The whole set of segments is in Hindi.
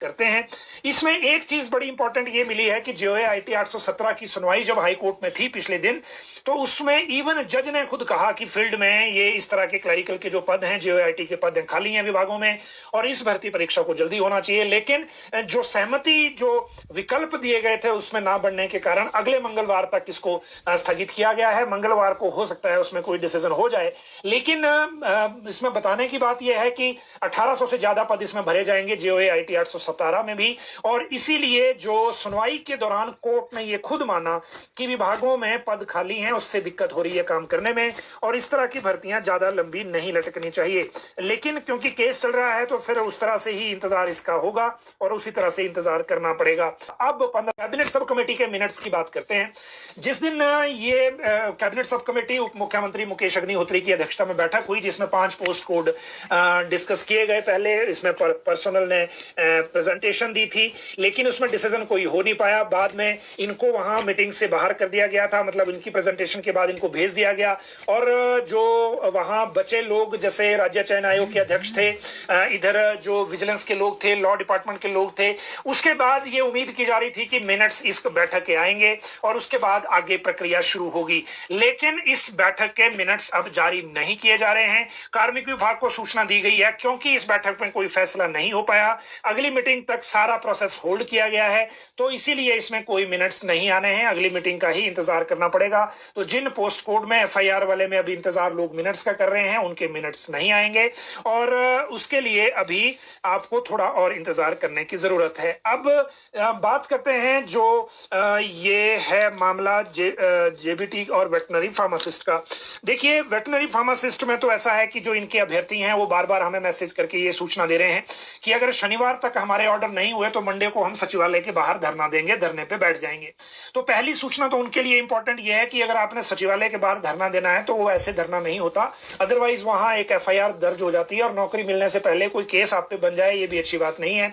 करते हैं। इसमें एक चीज बड़ी इंपॉर्टेंट ये मिली है कि JOIT 817 की सुनवाई जब हाई कोर्ट में थी पिछले दिन, तो उसमें इवन जज ने खुद कहा कि फील्ड में ये इस तरह के क्लरिकल के जो पद हैं, JOIT के पद हैं, खाली हैं विभागों में और इस भर्ती परीक्षा को जल्दी होना चाहिए। लेकिन जो सहमति, जो विकल्प दिए गए थे उसमें ना बढ़ने के कारण अगले मंगलवार तक इसको स्थगित किया गया है। मंगलवार को हो सकता है उसमें कोई डिसीजन हो जाए, लेकिन इसमें बताने की बात यह है कि 1800 से ज्यादा पद इसमें भरे जाएंगे JOIT 817 में भी, और इसीलिए जो सुनवाई के दौरान कोर्ट ने ये खुद माना कि विभागों में पद खाली हैं, उससे दिक्कत हो रही है काम करने में और इस तरह की भर्तियां ज्यादा लंबी नहीं लटकनी चाहिए। लेकिन क्योंकि केस चल रहा है तो फिर उस तरह से ही इंतजार इसका होगा और उसी तरह से इंतजार करना पड़ेगा। अब कैबिनेट सब कमेटी के मिनट्स की बात करते हैं। जिस दिन ये कैबिनेट सब कमेटी उप मुख्यमंत्री मुकेश अग्निहोत्री की अध्यक्षता में बैठक हुई, जिसमें 5 पोस्ट कोड डिस्कस किए गए। पहले इसमें पर्सनल ने प्रेजेंटेशन दी थी, लेकिन उसमें डिसीजन कोई हो नहीं पाया। बाद में इनको वहां मीटिंग से बाहर कर दिया गया था, मतलब इनकी प्रेजेंटेशन के बाद इनको भेज दिया गया। और जो वहां बचे लोग, जैसे राज्य चयन आयोग के अध्यक्ष थे, इधर जो विजिलेंस के लोग थे, लॉ डिपार्टमेंट के लोग थे, उसके बाद ये उम्मीद की जा रही थी कि मिनट्स इस बैठक के आएंगे और उसके बाद आगे प्रक्रिया शुरू होगी। लेकिन इस बैठक के मिनट्स अब जारी नहीं किए जा रहे हैं। कार्मिक विभाग को सूचना दी गई है क्योंकि इस बैठक में कोई फैसला नहीं हो पाया, अगली मीटिंग तक सारा प्रोसेस होल्ड किया गया है, तो इसीलिए इसमें कोई मिनट्स नहीं आने हैं। अगली मीटिंग का ही इंतजार करना पड़ेगा। तो जिन पोस्ट कोड में FIR वाले में अभी इंतजार लोग मिनट्स का कर रहे हैं, उनके मिनट्स नहीं आएंगे और उसके लिए अभी आपको थोड़ा और इंतजार करने की जरूरत है। अब बात करते हैं जो ये है मामला JBT और वेटनरी फार्मासिस्ट का। देखिए, वेटनरी फार्मासिस्ट में तो ऐसा है कि जो इनके अभ्यर्थी हैं वो बार बार हमें मैसेज करके ये सूचना दे रहे हैं कि अगर शनिवार तक हमारे ऑर्डर नहीं हुए तो मंडे को हम सचिवालय के बाहर धरना देंगे, धरने पे बैठ जाएंगे। तो पहली सूचना तो उनके लिए इंपॉर्टेंट ये है कि अगर आपने सचिवालय के बाहर धरना देना है तो वो ऐसे धरना नहीं होता, अदरवाइज वहां एक FIR दर्ज हो जाती है और नौकरी मिलने से पहले कोई केस आप पे बन जाए, ये भी अच्छी बात नहीं है।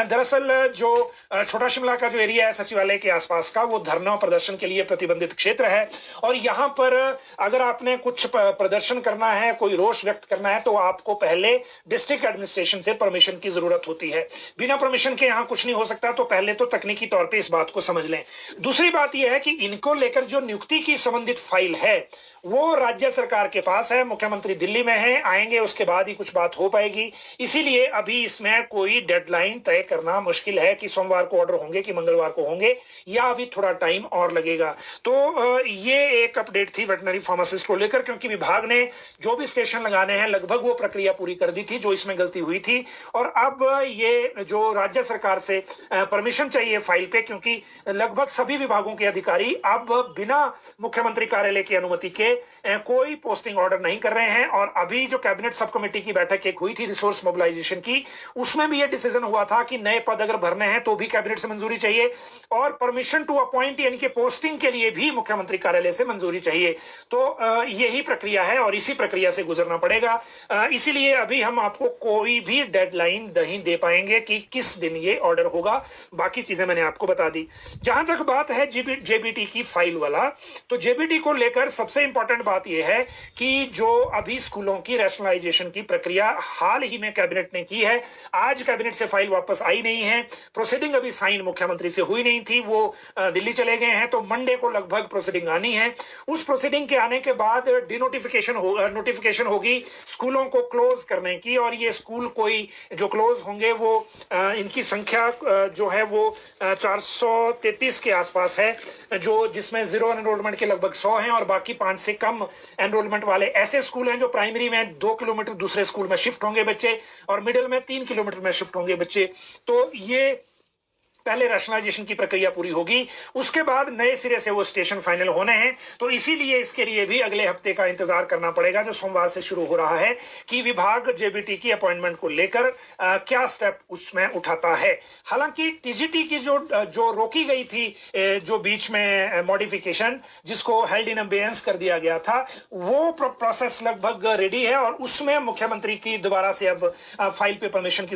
दरअसल जो छोटा शिमला का जो एरिया है सचिवालय के आसपास का, वो धरना प्रदर्शन के लिए प्रतिबंधित क्षेत्र है और यहाँ पर अगर आपने कुछ प्रदर्शन करना है, कोई रोष व्यक्त करना है, तो आपको पहले डिस्ट्रिक्ट एडमिनिस्ट्रेशन से परमिशन की जरूरत होती है। बिना परमिशन के यहाँ कुछ नहीं हो सकता, तो पहले तो तकनीकी तौर पे इस बात को समझ लें। दूसरी बात यह है कि इनको लेकर जो नियुक्ति की संबंधित फाइल है वो राज्य सरकार के पास है, मुख्यमंत्री दिल्ली में है, आएंगे उसके बाद ही कुछ बात हो पाएगी। इसीलिए अभी इसमें कोई डेडलाइन तय करना मुश्किल है कि सोमवार को ऑर्डर होंगे कि मंगलवार को होंगे, या अभी थोड़ा टाइम और लगेगा। तो ये एक अपडेट थी वेटनरी फार्मासिस्ट को लेकर, क्योंकि विभाग ने जो भी स्टेशन लगाने हैं लगभग वो प्रक्रिया पूरी कर दी थी जो इसमें गलती हुई थी। और अब ये जो राज्य सरकार से परमिशन चाहिए फाइल पे, क्योंकि लगभग सभी विभागों के अधिकारी अब बिना मुख्यमंत्री कार्यालय की अनुमति के कोई पोस्टिंग ऑर्डर नहीं कर रहे हैं। और अभी जो कैबिनेट सब कमेटी की बैठक एक हुई थी रिसोर्स मोबिलाइजेशन की, उसमें भी यह डिसीजन हुआ था कि नए पद अगर भरने हैं तो भी कैबिनेट से मंजूरी चाहिए और परमिशन टू अपॉइंट यानी कि पोस्टिंग के लिए भी मुख्यमंत्री कार्यालय से मंजूरी चाहिए। तो यही प्रक्रिया है और इसी प्रक्रिया से गुजरना पड़ेगा। इसीलिए अभी हम आपको कोई भी डेडलाइन नहीं दे पाएंगे कि किस दिन ये ऑर्डर होगा। बाकी चीजें मैंने आपको बता दी। जहां तक बात है JBT की फाइल वाला, तो JBT को लेकर सबसे इंपॉर्टेंट बात यह है कि जो अभी स्कूलों की रैशनलाइजेशन की प्रक्रिया हाल ही में कैबिनेट ने की है, आज कैबिनेट से फाइल वापस आई नहीं है, प्रोसीडिंग अभी साइन मुख्यमंत्री से हुई नहीं थी, वो दिल्ली चले गए हैं, तो मंडे को लगभग प्रोसीडिंग आनी है। उस प्रोसीडिंग के आने के बाद नोटिफिकेशन होगी स्कूलों को क्लोज करने की, और ये स्कूल कोई जो क्लोज होंगे वो इनकी संख्या जो है वो 433 के आसपास है, जो जिसमें जीरो एनरोलमेंट के लगभग 100 हैं और बाकी 5 से कम एनरोलमेंट वाले ऐसे स्कूल हैं जो प्राइमरी में 2 किलोमीटर दूसरे स्कूल में शिफ्ट होंगे बच्चे और मिडिल में 3 किलोमीटर में शिफ्ट होंगे बच्चे। तो ये पहले रैशनलाइजेशन की प्रक्रिया पूरी होगी, उसके बाद नए सिरे से वो स्टेशन फाइनल होने हैं। तो इसीलिए इसके लिए भी अगले हफ्ते का इंतजार करना पड़ेगा, जो सोमवार से शुरू हो रहा है, कि विभाग JBT की अपॉइंटमेंट को लेकर क्या स्टेप उसमें उठाता है। हालांकि TGT की जो रोकी गई थी, जो बीच में मॉडिफिकेशन जिसको हेल्ड इन अबेयंस कर दिया गया था, वो प्रोसेस लगभग रेडी है और उसमें मुख्यमंत्री की दोबारा से अब फाइल पे परमिशन की